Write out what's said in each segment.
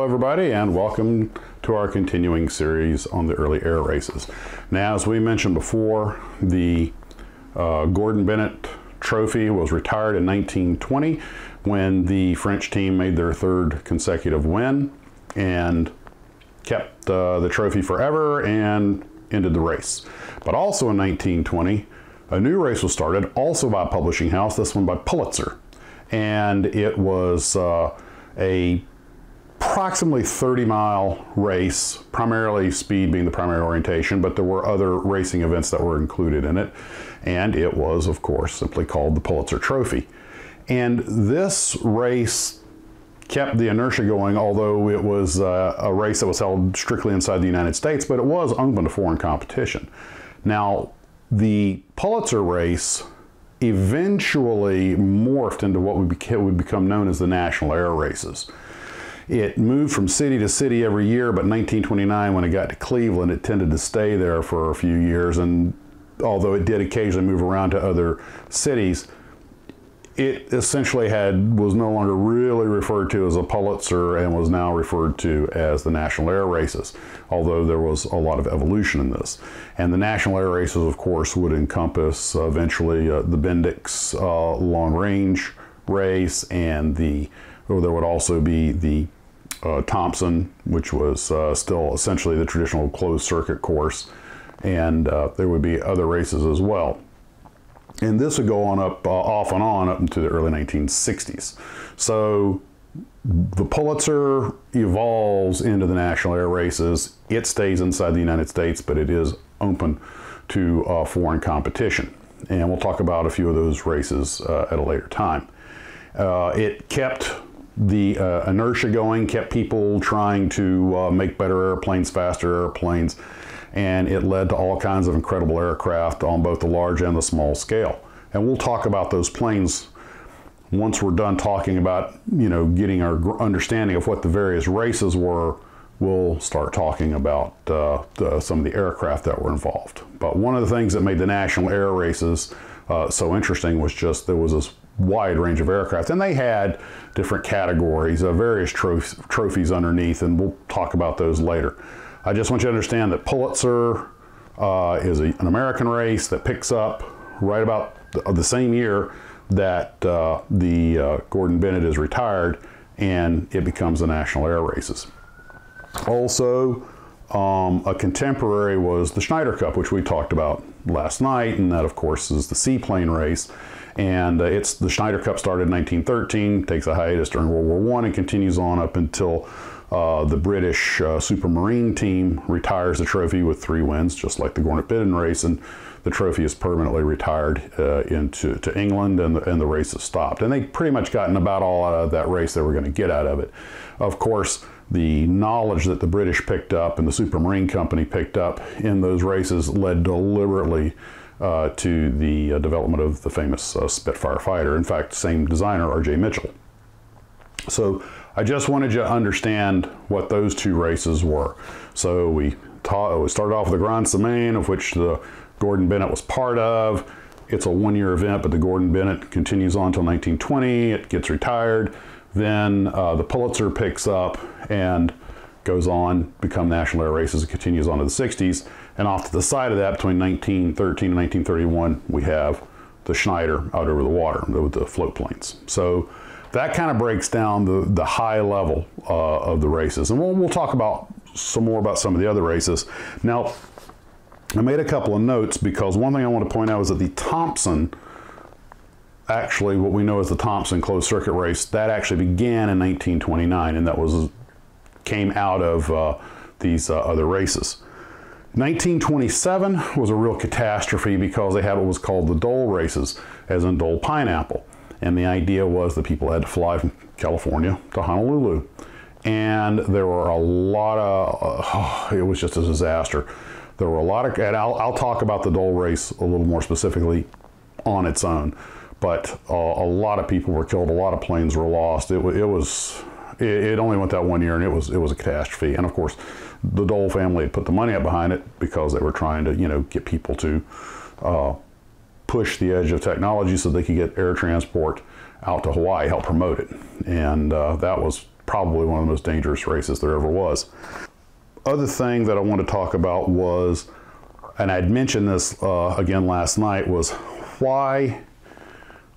Hello everybody, and welcome to our continuing series on the early air races. Now, as we mentioned before, the Gordon Bennett trophy was retired in 1920 when the French team made their third consecutive win and kept the trophy forever and ended the race. But also in 1920, a new race was started, also by a publishing house, this one by Pulitzer. And it was a approximately 30-mile race, primarily speed being the primary orientation, but there were other racing events that were included in it. And it was, of course, simply called the Pulitzer Trophy. And this race kept the inertia going, although it was a race that was held strictly inside the United States, but it was open to foreign competition. Now, the Pulitzer race eventually morphed into what would become known as the National Air Races. It moved from city to city every year, but in 1929, when it got to Cleveland, it tended to stay there for a few years, and although it did occasionally move around to other cities, it essentially was no longer really referred to as a Pulitzer and was now referred to as the National Air Races, although there was a lot of evolution in this. And the National Air Races, of course, would encompass eventually the Bendix long range race, and there would also be the Thompson, which was still essentially the traditional closed circuit course, and there would be other races as well. And this would go on off and on up into the early 1960s. So the Pulitzer evolves into the National Air Races. It stays inside the United States, but it is open to foreign competition. And we'll talk about a few of those races at a later time. It kept the inertia going, kept people trying to make better airplanes, faster airplanes, and it led to all kinds of incredible aircraft on both the large and the small scale. And we'll talk about those planes once we're done talking about, getting our understanding of what the various races were. We'll start talking about some of the aircraft that were involved. But one of the things that made the National Air Races so interesting was just there was this wide range of aircraft, and they had different categories, various trophies underneath, and we'll talk about those later. I just want you to understand that Pulitzer is an American race that picks up right about the same year that the Gordon Bennett is retired, and it becomes the National Air Races. Also, a contemporary was the Schneider Cup, which we talked about last night, and that, of course, is the seaplane race. And the Schneider Cup started in 1913, takes a hiatus during World War I, and continues on up until the British Supermarine team retires the trophy with 3 wins, just like the Gordon Bennett race, and the trophy is permanently retired to England, and the race is stopped. And they pretty much gotten about all out of that race they were going to get out of it. Of course, the knowledge that the British picked up and the Supermarine Company picked up in those races led deliberately to the development of the famous Spitfire fighter. In fact, same designer, R.J. Mitchell. So I just wanted you to understand what those two races were. So we started off with the Grand Semaine, of which the Gordon Bennett was part of. It's a 1-year event, but the Gordon Bennett continues on until 1920. It gets retired. Then the Pulitzer picks up and goes on, become National Air Races, and continues on to the 60s. And off to the side of that, between 1913 and 1931, we have the Schneider out over the water with the float planes. So that kind of breaks down the high level of the races. And we'll talk about some more about some of the other races. Now, I made a couple of notes because one thing I want to point out is that the Thompson, actually what we know as the Thompson closed circuit race, that actually began in 1929, and that came out of these other races. 1927 was a real catastrophe because they had what was called the Dole races, as in Dole pineapple. And the idea was that people had to fly from California to Honolulu. And there were a lot of, it was just a disaster. There were a lot of, and I'll talk about the Dole race a little more specifically on its own. But a lot of people were killed, a lot of planes were lost. It only went that 1 year, and it was a catastrophe. And of course, the Dole family had put the money up behind it because they were trying to, get people to push the edge of technology so they could get air transport out to Hawaii, help promote it. And that was probably one of the most dangerous races there ever was. Other thing that I want to talk about was, and I'd mentioned this again last night, was why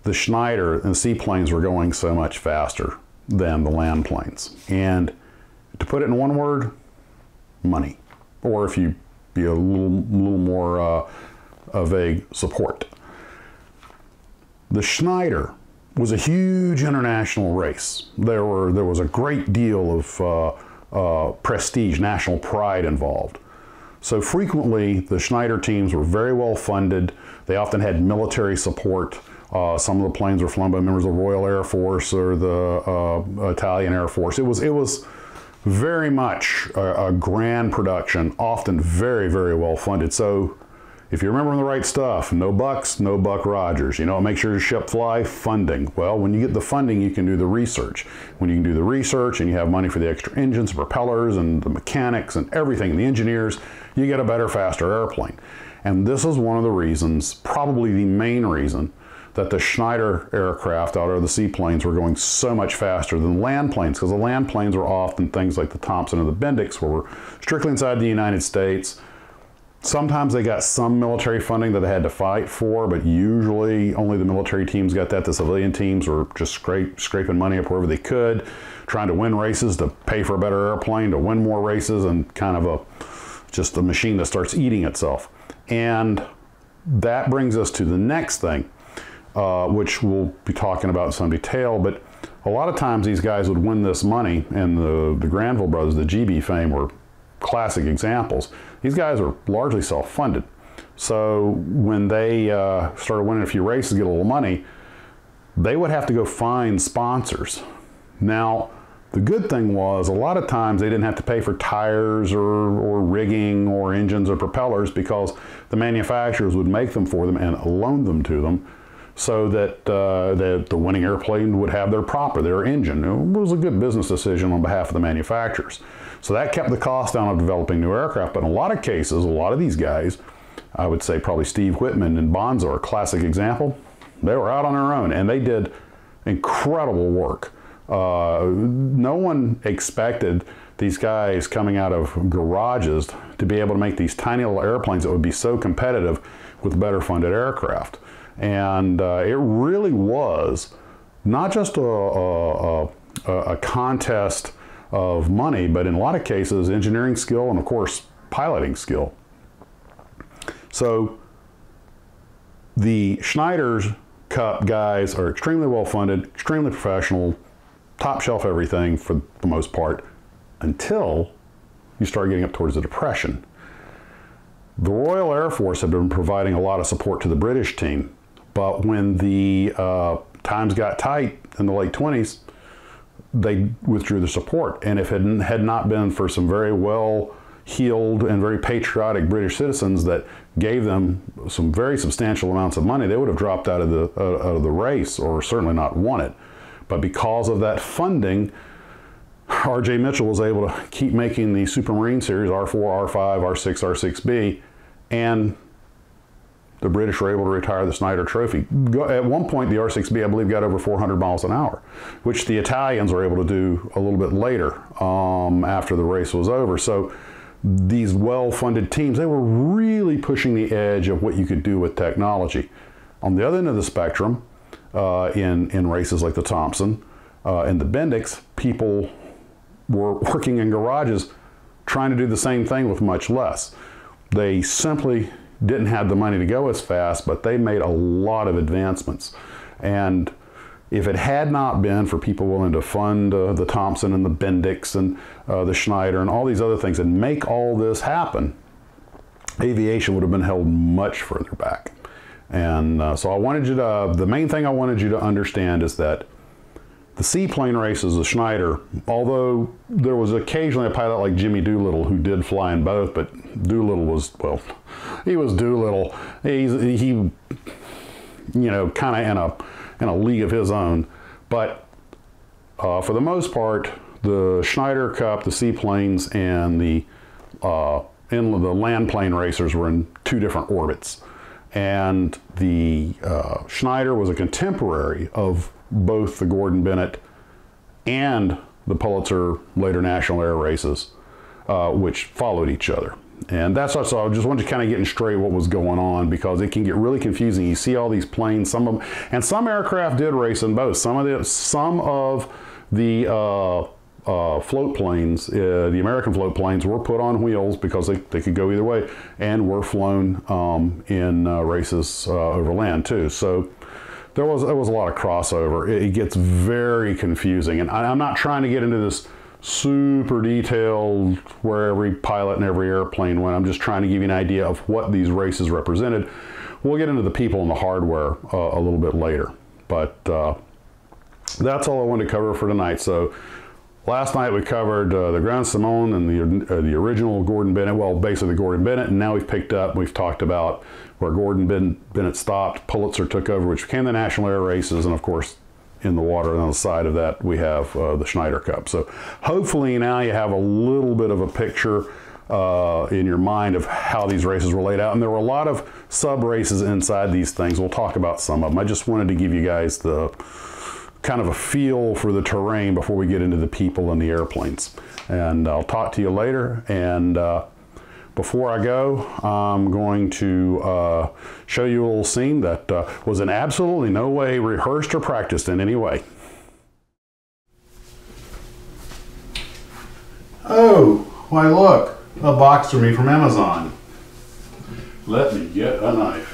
the Schneider and seaplanes were going so much faster than the land planes. And to put it in one word, money. Or if you be a little more vague, support. The Schneider was a huge international race. There was a great deal of prestige, national pride involved. So frequently, the Schneider teams were very well funded. They often had military support. Some of the planes were flown by members of the Royal Air Force or the Italian Air Force. It was very much a grand production, often very, very well funded. So if you're remembering the right stuff, no bucks, no Buck Rogers. You know, make sure your ship fly, funding. Well, when you get the funding, you can do the research. When you can do the research and you have money for the extra engines, the propellers, and the mechanics and everything, and the engineers, you get a better, faster airplane. And this is one of the reasons, probably the main reason, that the Schneider aircraft out of the seaplanes were going so much faster than land planes, because the land planes were often things like the Thompson and the Bendix, where we're strictly inside the United States. Sometimes they got some military funding that they had to fight for, but usually only the military teams got that. The civilian teams were just scraping money up wherever they could, trying to win races to pay for a better airplane, to win more races, and kind of just a machine that starts eating itself. And that brings us to the next thing, which we'll be talking about in some detail. But a lot of times these guys would win this money, and the Granville Brothers, the GB fame, were classic examples. These guys are largely self-funded. So when they started winning a few races, get a little money, they would have to go find sponsors. Now, the good thing was a lot of times they didn't have to pay for tires or rigging or engines or propellers, because the manufacturers would make them for them and loan them to them, so that the winning airplane would have their engine. It was a good business decision on behalf of the manufacturers. So that kept the cost down of developing new aircraft. But in a lot of cases, a lot of these guys, I would say probably Steve Whitman and Bonzo are a classic example, they were out on their own, and they did incredible work. No one expected these guys coming out of garages to be able to make these tiny little airplanes that would be so competitive with better funded aircraft. And it really was not just a contest of money, but in a lot of cases, engineering skill and, of course, piloting skill. So the Schneider Cup guys are extremely well funded, extremely professional, top shelf everything for the most part, until you start getting up towards the Depression. The Royal Air Force had been providing a lot of support to the British team, but when the times got tight in the late 20s, they withdrew the support. And if it had not been for some very well-heeled and very patriotic British citizens that gave them some very substantial amounts of money, they would have dropped out of the race, or certainly not won it. But because of that funding, R.J. Mitchell was able to keep making the Supermarine series, R4, R5, R6, R6B, and the British were able to retire the Schneider Trophy. At one point, the R6B, I believe, got over 400 miles an hour, which the Italians were able to do a little bit later, after the race was over. So these well-funded teams, they were really pushing the edge of what you could do with technology. On the other end of the spectrum, in races like the Thompson and the Bendix, people were working in garages trying to do the same thing with much less. They simply didn't have the money to go as fast, but they made a lot of advancements. And if it had not been for people willing to fund the Thompson and the Bendix and the Schneider and all these other things and make all this happen, aviation would have been held much further back. And so I wanted you to, the main thing I wanted you to understand is that the seaplane races, the Schneider, although there was occasionally a pilot like Jimmy Doolittle who did fly in both, but Doolittle was, well, he was Doolittle. He you know, kind of in a league of his own. But for the most part, the Schneider Cup, the seaplanes, and the land plane racers were in two different orbits. And the Schneider was a contemporary of both the Gordon Bennett and the Pulitzer later National Air Races, which followed each other. And that's also, I just wanted to kind of get straight what was going on, because it can get really confusing. You see all these planes, some of them, and some aircraft did race in both. Some of the float planes, the American float planes, were put on wheels because they could go either way, and were flown in races over land too. So there was a lot of crossover. It gets very confusing, and I'm not trying to get into this super detailed where every pilot and every airplane went. I'm just trying to give you an idea of what these races represented. We'll get into the people and the hardware a little bit later, but that's all I wanted to cover for tonight. So last night we covered the Grand Simone and the original Gordon Bennett, well, basically Gordon Bennett, and now we've picked up, we've talked about where Gordon Bennett stopped, Pulitzer took over, which became the National Air Races, and of course in the water, and on the side of that we have the Schneider Cup. So hopefully now you have a little bit of a picture in your mind of how these races were laid out. And there were a lot of sub races inside these things. We'll talk about some of them. I just wanted to give you guys the kind of a feel for the terrain before we get into the people and the airplanes. And I'll talk to you later. And before I go, I'm going to show you a little scene that was in absolutely no way rehearsed or practiced in any way. Oh, why look, a box for me from Amazon. Let me get a knife.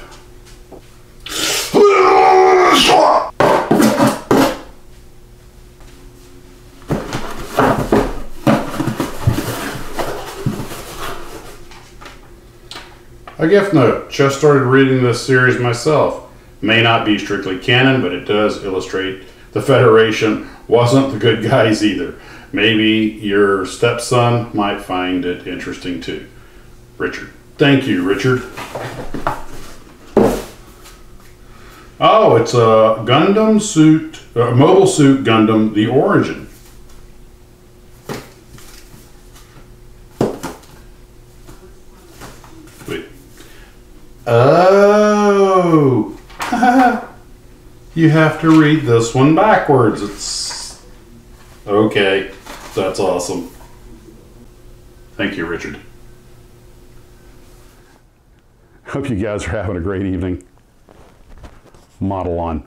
A gift note. Just started reading this series myself. May not be strictly canon, but it does illustrate the Federation wasn't the good guys either. Maybe your stepson might find it interesting too. Richard. Thank you, Richard. Oh, it's a Gundam suit, Mobile Suit Gundam, The Origin. Wait. Oh, you have to read this one backwards. It's okay. That's awesome. Thank you, Richard. Hope you guys are having a great evening. Model on.